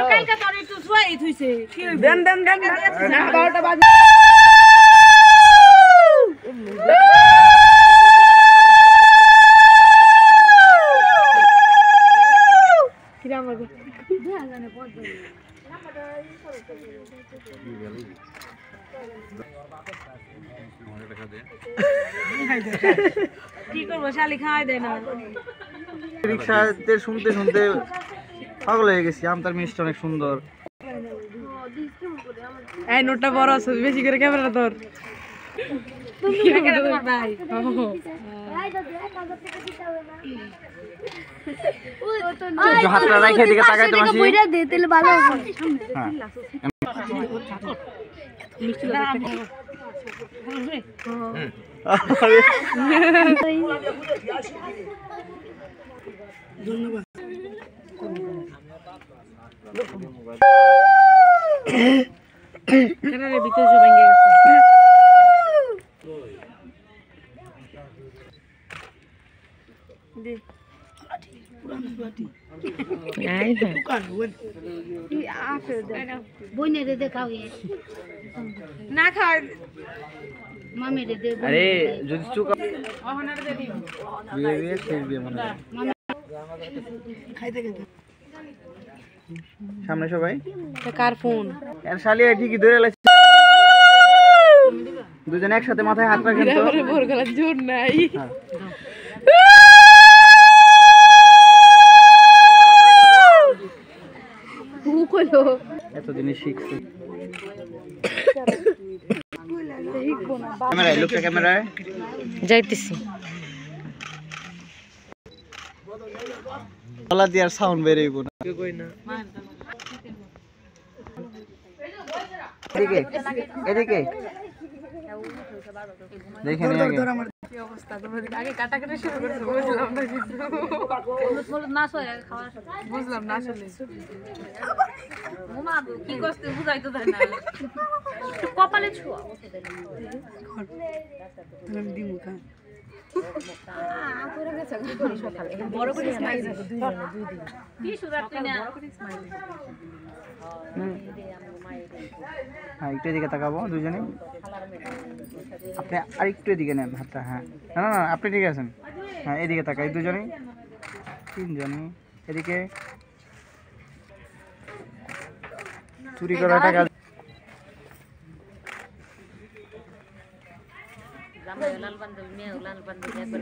কালকে তোর একটু শুয়াই থইছে দেন দেন দেন না 12টা বাজে কিরা মারবে কি করবো শালি খাওয়াই দেয় না রিক্সাতে শুনতে শুনতে পাগল হয়ে গেছি আমতার মিষ্টি অনেক সুন্দর এই নোটটা বড় আছে বেশি করে ক্যামেরা ধর ভাই হাতটা রাখে দিকে তাকাইতে মাসি বইটা দে তাহলে ভালো হবে হ্যাঁ ধন্যবাদ ক্যামেরার ভিতরে সব ভেঙে গেছে দে নাই বইনে রে দেখাও না খাওয়াই মামি রে দে আরে যদি চুকা অহনার দে দিন বিয়ে শেষ বিয়ে মনে হয় খাইতে খাইতে সামনে সবাই কার ফোন আর শালি ঠিকই ধরে লাগছে দুজন একসাথে মাথায় হাত রাখেন তো ভোর গলার জোর নাই এত জিনিস শিখছি ক্যামেরায় লোকটা ক্যামেরায় যাইতেছি গলা দিয়ে আর সাউন্ড বেরোইব না এদিকে এদিকে দেখেন কি অবস্থা তোমরা আগে কাটাকাটি শুরু করছো বুঝলাম না কিছু নাচ হয় খাওয়া বুঝলাম না আসলে মামা কি করতে বুঝাইতো দেয় না কপালে ছোঁয়া আমি দিমু খা বড় করে স্মাইল দুই দিন কি সুন্দর তুই না হ্যাঁ একটু এদিকে তাকাবো দুজনে আপনি আর একটু এদিকে নেন হাতটা হ্যাঁ না না না আপনি ঠিক আছেন হ্যাঁ এদিকে তাকাই দুজনেই তিনজনই এদিকে চুরি করা টাকা লাল বান্দল মেয়ে লাল বান্দল একবার